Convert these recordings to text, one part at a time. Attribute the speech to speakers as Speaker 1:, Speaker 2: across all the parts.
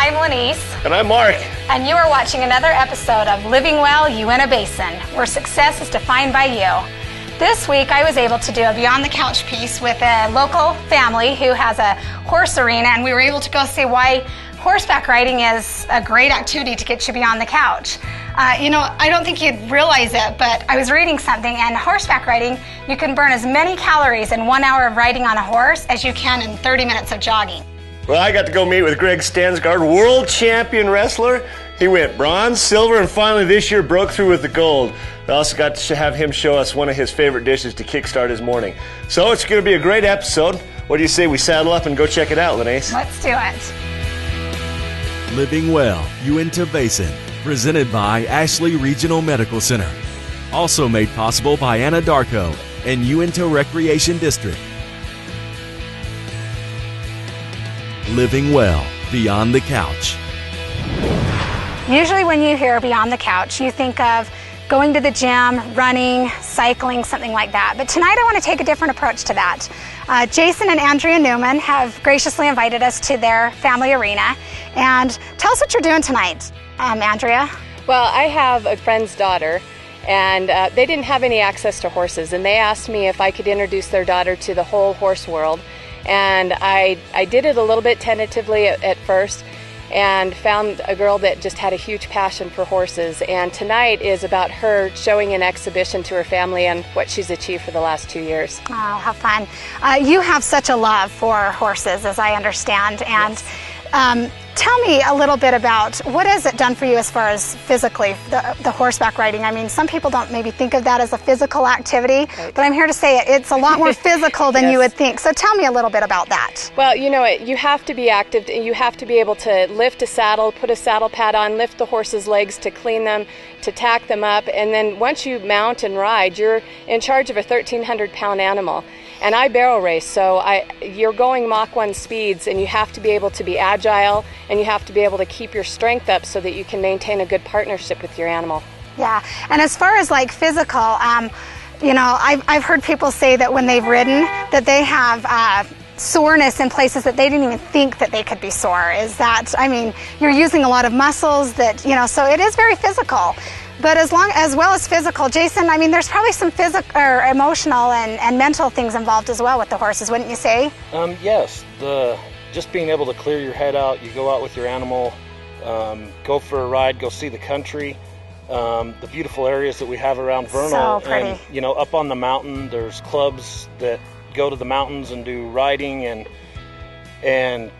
Speaker 1: I'm Lynise.
Speaker 2: And I'm Mark.
Speaker 1: And you are watching another episode of Living Well Uintah Basin, where success is defined by you. This week I was able to do a Beyond the Couch piece with a local family who has a horse arena, and we were able to go see why horseback riding is a great activity to get you beyond the couch. I don't think you'd realize it, but I was reading something, and horseback riding, you can burn as many calories in 1 hour of riding on a horse as you can in 30 minutes of jogging.
Speaker 2: Well, I got to go meet with Greg Stensgaard, world champion wrestler. He went bronze, silver, and finally this year broke through with the gold. I also got to have him show us one of his favorite dishes to kickstart his morning. So it's going to be a great episode. What do you say we saddle up and go check it out, Lynise?
Speaker 1: Let's do it.
Speaker 3: Living Well Uintah Basin, presented by Ashley Regional Medical Center. Also made possible by Anadarko and Uintah Recreation District. Living Well Beyond the Couch.
Speaker 1: Usually when you hear Beyond the Couch, you think of going to the gym, running, cycling, something like that. But tonight I want to take a different approach to that. Jason and Andrea Newman have graciously invited us to their family arena. And tell us what you're doing tonight, Andrea.
Speaker 4: Well, I have a friend's daughter, and they didn't have any access to horses, and they asked me if I could introduce their daughter to the whole horse world. And I did it a little bit tentatively at first, and found a girl that just had a huge passion for horses. And tonight is about her showing an exhibition to her family and what she's achieved for the last 2 years.
Speaker 1: Oh, how fun. You have such a love for horses, as I understand. And yes. Tell me a little bit about what has it done for you as far as physically, the horseback riding. I mean, some people don't maybe think of that as a physical activity, right. But I'm here to say it's a lot more physical than yes. you would think. So tell me a little bit about that.
Speaker 4: Well, you have to be active, and you have to be able to lift a saddle, put a saddle pad on, lift the horse's legs to clean them, to tack them up, and then once you mount and ride, you're in charge of a 1,300-pound animal. And I barrel race, so you're going Mach 1 speeds, and you have to be able to be agile, and you have to be able to keep your strength up so that you can maintain a good partnership with your animal.
Speaker 1: Yeah, and as far as like physical, I've heard people say that when they've ridden that they have soreness in places that they didn't even think that they could be sore. Is that, I mean, you're using a lot of muscles that, so it is very physical. But as well as physical, Jason, I mean, there's probably some physical or emotional and mental things involved as well with the horses, wouldn't you say?
Speaker 5: Yes. Just being able to clear your head out, you go out with your animal, go for a ride, go see the country, the beautiful areas that we have around Vernal.
Speaker 1: So pretty.
Speaker 5: And, up on the mountain, there's clubs that go to the mountains and do riding and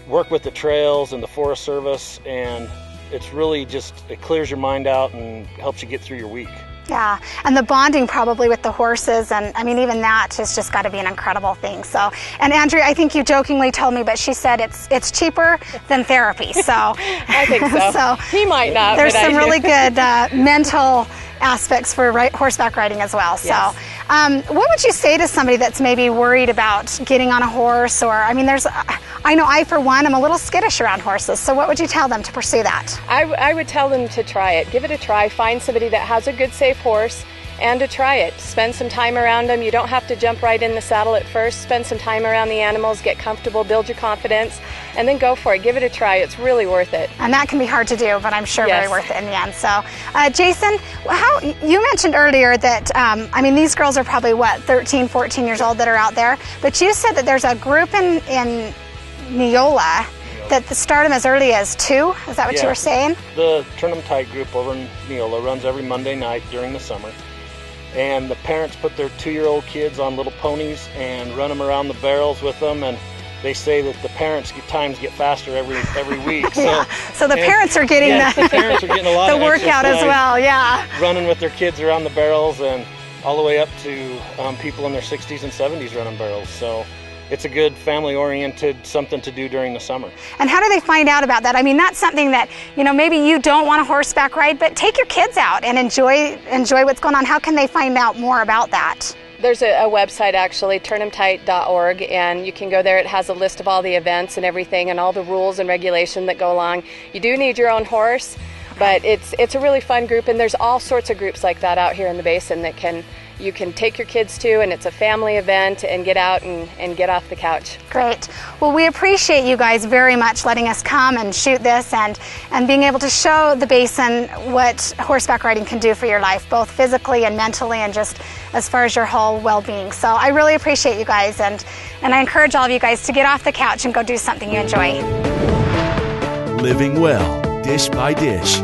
Speaker 5: work with the trails and the Forest Service, and it's really it clears your mind out and helps you get through your week.
Speaker 1: Yeah, and the bonding probably with the horses, and I mean, even that has just got to be an incredible thing. So, and Andrea, I think you jokingly told me, but she said it's cheaper than therapy. So
Speaker 4: I think so.
Speaker 1: So
Speaker 4: he might not.
Speaker 1: There's some really good mental aspects for horseback riding as well.
Speaker 4: Yes.
Speaker 1: So, what would you say to somebody that's maybe worried about getting on a horse? Or, I mean, I know I, for one, am a little skittish around horses. So what would you tell them to pursue that?
Speaker 4: I would tell them to try it. Give it a try. Find somebody that has a good, safe horse and to try it. Spend some time around them. You don't have to jump right in the saddle at first. Spend some time around the animals, get comfortable, build your confidence, and then go for it. Give it a try. It's really worth it.
Speaker 1: And that can be hard to do, but I'm sure
Speaker 4: yes.
Speaker 1: very worth it in the end. So, Jason, you mentioned earlier that, these girls are probably, 13, 14 years old that are out there, but you said that there's a group in Neola that start them as early as 2. Is that what you were saying?
Speaker 5: The Turn 'em Tight group over in Neola runs every Monday night during the summer. And the parents put their 2-year-old kids on little ponies and run them around the barrels with them. And they say that the parents' times get faster every week.
Speaker 1: Yeah. So the parents are getting
Speaker 5: the parents are getting a lot
Speaker 1: the
Speaker 5: of
Speaker 1: workout as well. Yeah.
Speaker 5: Running with their kids around the barrels, and all the way up to people in their 60s and 70s running barrels. So it's a good family-oriented something to do during the summer.
Speaker 1: And how do they find out about that? I mean, that's something that, maybe you don't want a horseback ride, but take your kids out and enjoy what's going on. How can they find out more about that?
Speaker 4: There's a website, actually, turnemtight.org, and you can go there. It has a list of all the events and everything and all the rules and regulation that go along. You do need your own horse, but it's a really fun group, and there's all sorts of groups like that out here in the basin that can you can take your kids to, and it's a family event, and get out and get off the couch.
Speaker 1: Great. Well, we appreciate you guys very much letting us come and shoot this and being able to show the Basin what horseback riding can do for your life, both physically and mentally, and just as far as your whole well-being. So I really appreciate you guys, and I encourage all of you guys to get off the couch and go do something you enjoy.
Speaker 3: Living Well, Dish by Dish.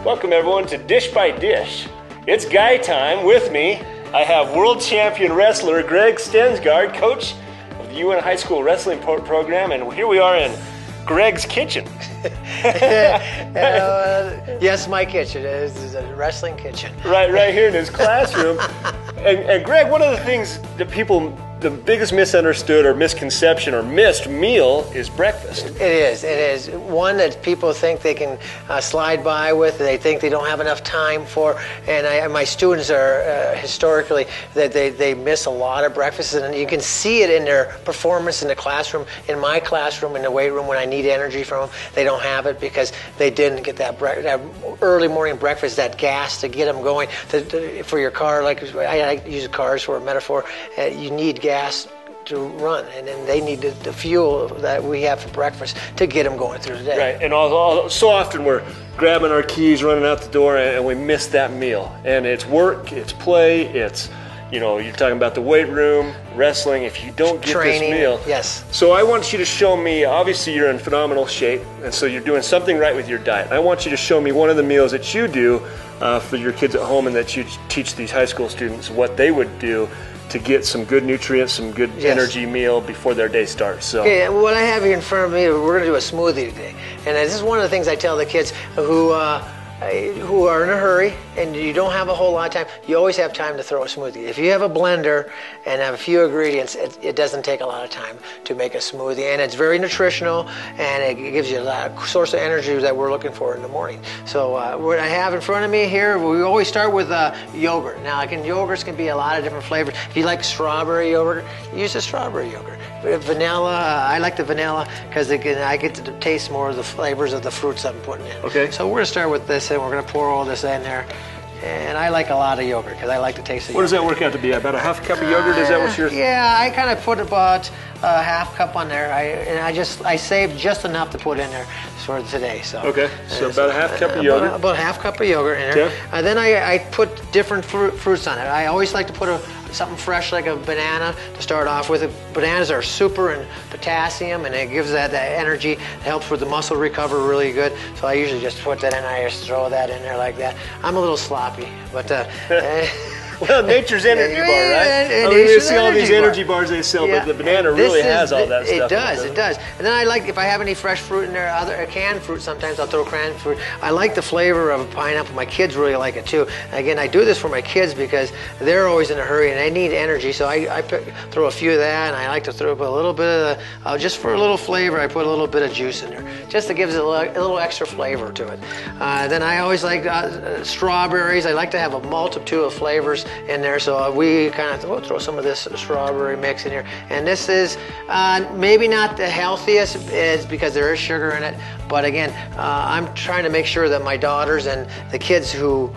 Speaker 2: Welcome everyone to Dish by Dish. It's guy time. With me, I have world champion wrestler Greg Stensgaard, coach of the UN High School Wrestling Program, and here we are in Greg's kitchen.
Speaker 6: Yes, my kitchen. This is a wrestling kitchen.
Speaker 2: Right here in his classroom. And Greg, one of the things that people, the biggest misunderstood or misconception or missed meal is breakfast.
Speaker 6: It is one that people think they can slide by with. They think they don't have enough time for. And my students are historically that they miss a lot of breakfasts, and you can see it in their performance in the classroom. In my classroom, in the weight room, when I need energy from them, they don't have it because they didn't get that early morning breakfast, that gas to get them going. For your car, like I use cars for a metaphor, you need gas to run, and then they need the fuel that we have for breakfast to get them going through the day.
Speaker 2: Right, and so often we're grabbing our keys, running out the door, and we miss that meal. And it's work, it's play, it's, you're talking about the weight room, wrestling. If you don't get
Speaker 6: training,
Speaker 2: this meal.
Speaker 6: Yes.
Speaker 2: So I want you to show me, obviously you're in phenomenal shape, and so you're doing something right with your diet. I want you to show me one of the meals that you do for your kids at home, and that you teach these high school students what they would do to get some good nutrients, some good energy meal before their day starts. So,
Speaker 6: okay, what I have here in front of me, we're going to do a smoothie today. And this is one of the things I tell the kids who are in a hurry and you don't have a whole lot of time. You always have time to throw a smoothie. If you have a blender and have a few ingredients, it doesn't take a lot of time to make a smoothie. And it's very nutritional, and it gives you a source of energy that we're looking for in the morning. So what I have in front of me here, we always start with yogurt. Now, yogurts can be a lot of different flavors. If you like strawberry yogurt, use the strawberry yogurt. Vanilla, I like the vanilla because I get to taste more of the flavors of the fruits I'm putting in.
Speaker 2: Okay.
Speaker 6: So we're going to start with this, and we're going to pour all this in there. And I like a lot of yogurt because I like the taste of yogurt.
Speaker 2: What does that work out to be? About a half cup of yogurt? Is that what you're...
Speaker 6: Yeah, I kind of put about a half cup on there. I saved just enough to put in there for today. So
Speaker 2: okay, so about a half cup of yogurt.
Speaker 6: About a half cup of yogurt in there.
Speaker 2: Okay.
Speaker 6: And then I put different fruits on it. I always like to put something fresh like a banana to start off with. Bananas are super in potassium, and it gives that energy. It helps with the muscle recovery really good. So I usually just put that in. I just throw that in there like that. I'm a little sloppy, but
Speaker 2: well, nature's energy bar, right? You see all these energy bars they sell, but the banana really has all that stuff.
Speaker 6: It does. And then I like, if I have any fresh fruit in there, canned fruit, sometimes I'll throw canned fruit. I like the flavor of a pineapple. My kids really like it too. Again, I do this for my kids because they're always in a hurry and they need energy. So I throw a few of that, and I like to throw a little bit of, just for a little flavor, I put a little bit of juice in there, just to give it a little extra flavor to it. Then I always like strawberries. I like to have a multitude of flavors in there, so we kind of throw some of this strawberry mix in here. And this is maybe not the healthiest, is because there is sugar in it, but again, I'm trying to make sure that my daughters and the kids who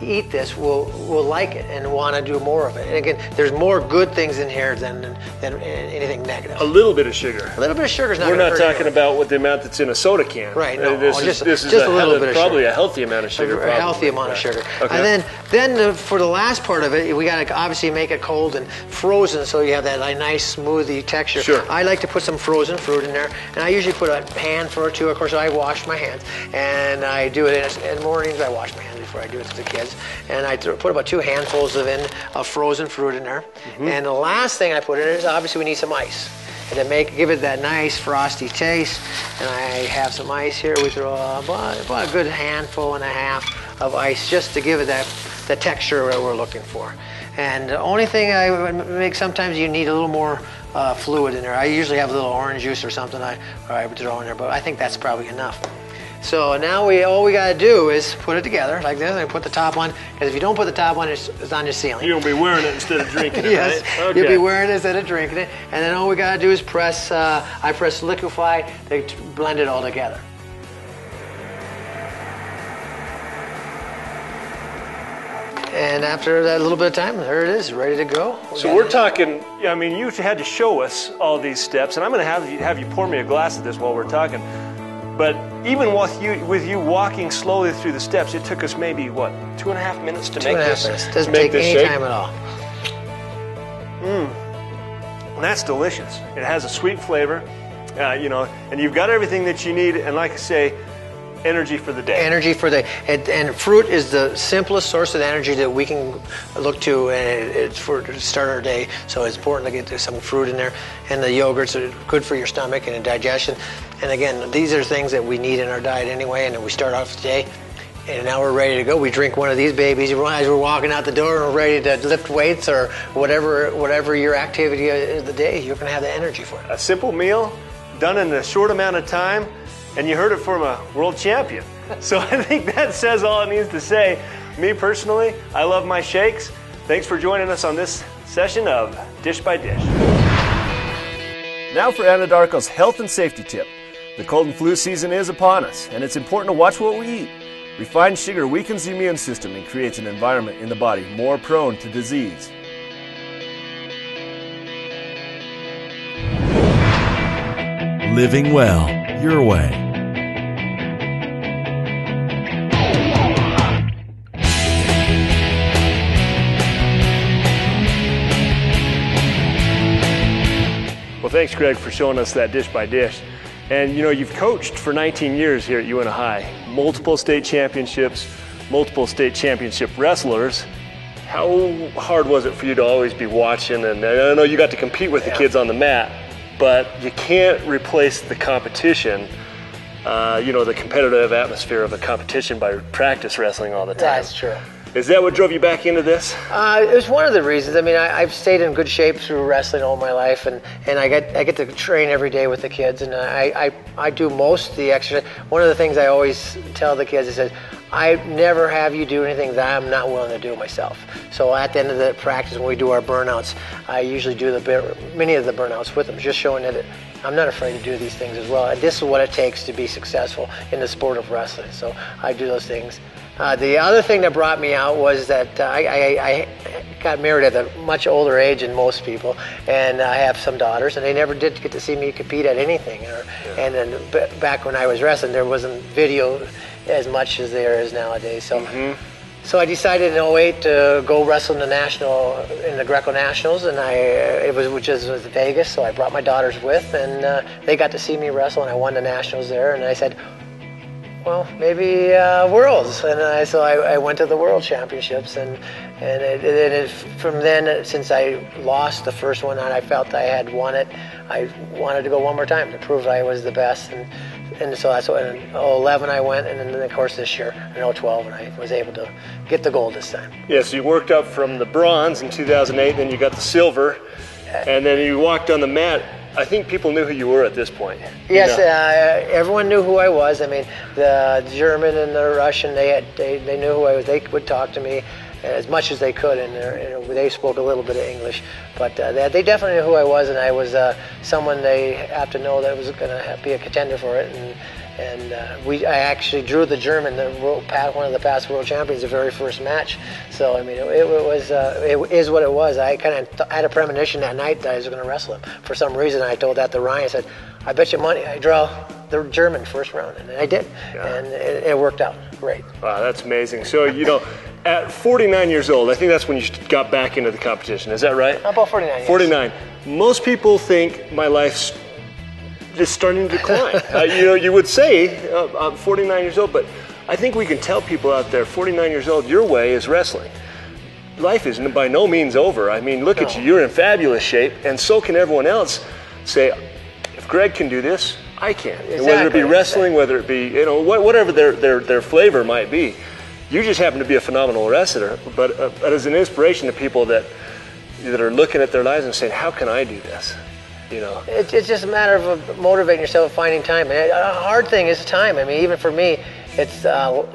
Speaker 6: eat this will like it and want to do more of it. And again, there's more good things in here than anything negative.
Speaker 2: A little bit of sugar.
Speaker 6: A little bit of sugar is not.
Speaker 2: We're not talking about what the amount that's in a soda can.
Speaker 6: Right. No,
Speaker 2: this is
Speaker 6: a little bit of
Speaker 2: probably
Speaker 6: sugar.
Speaker 2: a healthy amount of sugar.
Speaker 6: A healthy amount of sugar.
Speaker 2: Okay.
Speaker 6: And then for the last part of it, we got to obviously make it cold and frozen, so you have that nice smoothie texture.
Speaker 2: Sure.
Speaker 6: I like to put some frozen fruit in there, and I usually put a handful or two. Of course, I wash my hands, and I do it in the mornings. I wash my hands before I do it to the kids, and I put about 2 handfuls of frozen fruit in there. Mm-hmm. And the last thing I put in is obviously we need some ice, and to give it that nice frosty taste. And I have some ice here. We throw about a good handful and a half of ice just to give it the texture that we're looking for. And the only thing I would make, sometimes you need a little more fluid in there. I usually have a little orange juice or something I would throw in there, but I think that's probably enough. So now all we got to do is put it together like this, and put the top on, because if you don't put the top on, it's on your ceiling.
Speaker 2: You'll be wearing it instead of drinking it,
Speaker 6: yes,
Speaker 2: right? Okay.
Speaker 6: You'll be wearing it instead of drinking it. And then all we got to do is press, I press liquefy to blend it all together. And after that little bit of time, there it is, ready to go.
Speaker 2: So we're talking, I mean, you had to show us all these steps, and I'm going to have you pour me a glass of this while we're talking. But even with you walking slowly through the steps, it took us maybe, what, 2.5 minutes to make this?
Speaker 6: 2.5 minutes. Doesn't take any time at all.
Speaker 2: And that's delicious. It has a sweet flavor, you know, and you've got everything that you need, and like I say, energy for the day.
Speaker 6: Energy for the and fruit is the simplest source of energy that we can look to, and it's for to start our day. So it's important to get some fruit in there, and the yogurts are good for your stomach and digestion. And again, these are things that we need in our diet anyway. And then we start off the day, and now we're ready to go. We drink one of these babies as we're walking out the door, and we're ready to lift weights or whatever your activity of the day. You're going to have the energy for it.
Speaker 2: A simple meal done in a short amount of time. And you heard it from a world champion. So I think that says all it needs to say. Me personally, I love my shakes. Thanks for joining us on this session of Dish by Dish. Now for Anadarko's health and safety tip. The cold and flu season is upon us, and it's important to watch what we eat. Refined sugar weakens the immune system and creates an environment in the body more prone to disease.
Speaker 3: Living well, your way.
Speaker 2: Well, thanks, Greg, for showing us that dish by dish. And you know, you've coached for 19 years here at Uintah High. Multiple state championships, multiple state championship wrestlers. How hard was it for you to always be watching? And I know you got to compete with the kids on the mat, but you can't replace the competition, you know, the competitive atmosphere of a competition by practice wrestling all the time.
Speaker 6: That's true.
Speaker 2: Is that what drove you back into this?
Speaker 6: It was one of the reasons. I mean, I've stayed in good shape through wrestling all my life, and I get to train every day with the kids, and I do most of the exercise. One of the things I always tell the kids is, I never have you do anything that I'm not willing to do myself. So at the end of the practice, when we do our burnouts, I usually do many of the burnouts with them, just showing that I'm not afraid to do these things as well. And this is what it takes to be successful in the sport of wrestling. So I do those things. The other thing that brought me out was that I got married at a much older age than most people, and I have some daughters, and they never did get to see me compete at anything. And then back when I was wrestling, there wasn't video as much as there is nowadays. So, so I decided in 2008 to go wrestle in the Greco Nationals, and which is Vegas. So I brought my daughters with, and they got to see me wrestle, and I won the Nationals there. And I said, well, maybe Worlds, and so I went to the World Championships, and from then, since I lost the first one and I felt I had won it, I wanted to go one more time to prove I was the best, and so that's what in 2011 I went, and then of course this year in 2012, and I was able to get the gold this time.
Speaker 2: Yeah, so you worked up from the bronze in 2008, then you got the silver, and then you walked on the mat. I think people knew who you were at this point.
Speaker 6: Yes, everyone knew who I was. I mean, the German and the Russian, they knew who I was. They would talk to me as much as they could, and they spoke a little bit of English. But they definitely knew who I was, and I was someone they have to know that was going to be a contender for it. And I actually drew the German, one of the past world champions, the very first match. So I mean, it is what it was. I kind of had a premonition that night that I was going to wrestle him. For some reason, I told that to Ryan. I said, "I bet you money I draw the German first round," and I did, and it worked out great.
Speaker 2: Wow, that's amazing. So you know, at 49 years old, I think that's when you got back into the competition. Is that right?
Speaker 6: About 49 years.
Speaker 2: 49. Most people think my life's just starting to decline. You know, you would say I'm 49 years old, but I think we can tell people out there, 49 years old, your way is wrestling. Life is by no means over. I mean, look at you, you're in fabulous shape, and so can everyone else. Say, if Greg can do this, I can. Exactly. Whether it be wrestling, whether it be, you know, whatever their flavor might be. You just happen to be a phenomenal wrestler, but as an inspiration to people that are looking at their lives and saying, how can I do this? You know,
Speaker 6: it's just a matter of motivating yourself, finding time. And a hard thing is time. I mean, even for me, it's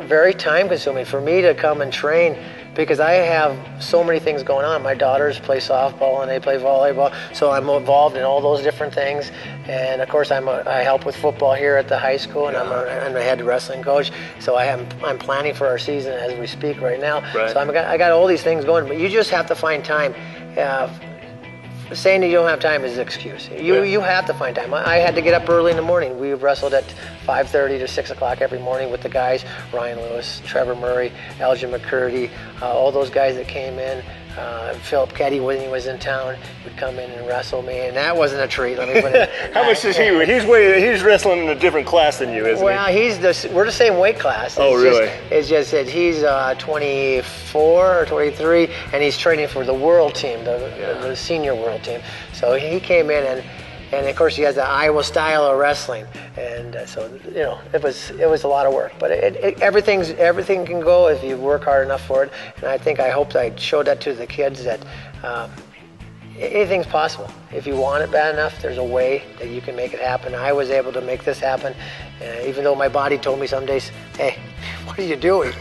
Speaker 6: very time consuming. For me to come and train because I have so many things going on. My daughters play softball and they play volleyball, so I'm involved in all those different things. And of course, I help with football here at the high school, and I'm a head wrestling coach. So I'm planning for our season as we speak right now.
Speaker 2: Right.
Speaker 6: So I got all these things going, but you just have to find time. Saying that you don't have time is an excuse. You have to find time. I had to get up early in the morning. We wrestled at 5:30 to 6 o'clock every morning with the guys, Ryan Lewis, Trevor Murray, Elgin McCurdy, all those guys that came in. Philip Ketty, when he was in town, would come in and wrestle me, and that wasn't a treat. Let me put it.
Speaker 2: How much is he? He's wrestling in a different class than you, isn't he?
Speaker 6: Well, we're the same weight class.
Speaker 2: Really?
Speaker 6: It's just that he's 24 or 23, and he's training for the world team, the senior world team. So he came in, and of course he has the Iowa style of wrestling, and so it was a lot of work. But everything can go if you work hard enough for it. And I hope I showed that to the kids that anything's possible. If you want it bad enough, there's a way that you can make it happen. I was able to make this happen, even though my body told me some days, "Hey, what are you doing?"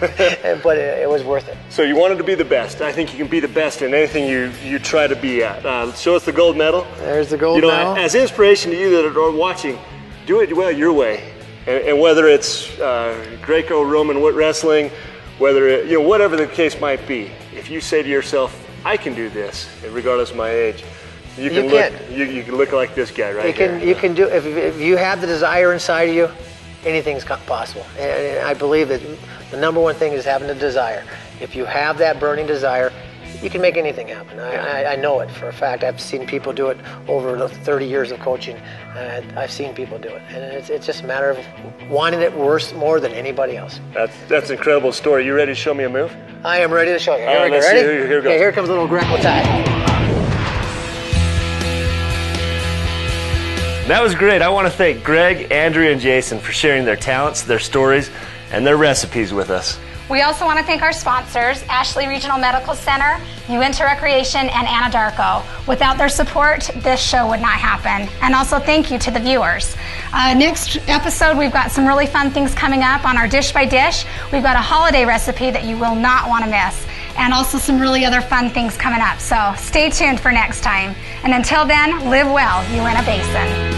Speaker 6: But it was worth it.
Speaker 2: So you wanted to be the best. I think you can be the best in anything you try to be at. Show us the gold medal.
Speaker 6: There's the gold medal.
Speaker 2: As inspiration to you that are watching, do it well your way. And whether it's Greco-Roman wrestling, whether whatever the case might be, if you say to yourself, "I can do this," regardless of my age, you can look like this guy right here.
Speaker 6: You can do if you have the desire inside of you, anything's possible. And I believe that the number one thing is having the desire. If you have that burning desire, you can make anything happen. I know it for a fact. I've seen people do it over the 30 years of coaching. I've seen people do it, and it's just a matter of wanting it more than anybody else.
Speaker 2: That's an incredible story. You ready to show me a move?
Speaker 6: I am ready to show you. Here we go.
Speaker 2: Let's
Speaker 6: Ready?
Speaker 2: see. Here we go.
Speaker 6: Okay, here comes a little Greco tie.
Speaker 2: That was great. I want to thank Greg, Andrea, and Jason for sharing their talents, their stories, and their recipes with us.
Speaker 1: We also want to thank our sponsors, Ashley Regional Medical Center, Uintah Recreation, and Anadarko. Without their support, this show would not happen. And also thank you to the viewers. Next episode, we've got some really fun things coming up on our Dish by Dish. We've got a holiday recipe that you will not want to miss, and also some really other fun things coming up. So stay tuned for next time. And until then, live well, Uintah Basin.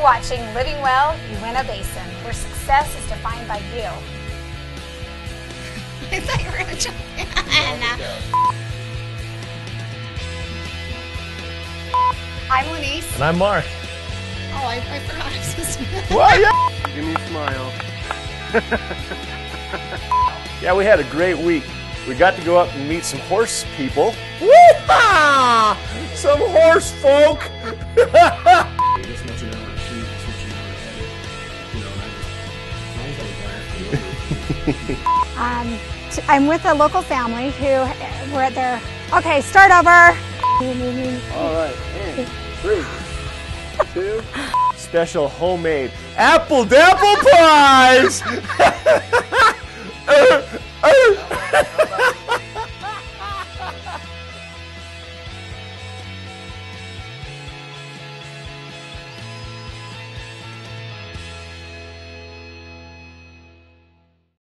Speaker 1: Watching Living Well, Uintah Basin, where success is defined by you. I thought you were going to jump in. I'm Lynise.
Speaker 2: And I'm Mark.
Speaker 1: Oh, I forgot I was supposed to.
Speaker 2: Well, yeah. Give me a smile. Yeah, we had a great week. We got to go up and meet some horse people. Woo-ha! Some horse folk.
Speaker 1: I'm with a local family who were at their. Okay, start over.
Speaker 2: All right, and 3, 2. Special homemade apple pies.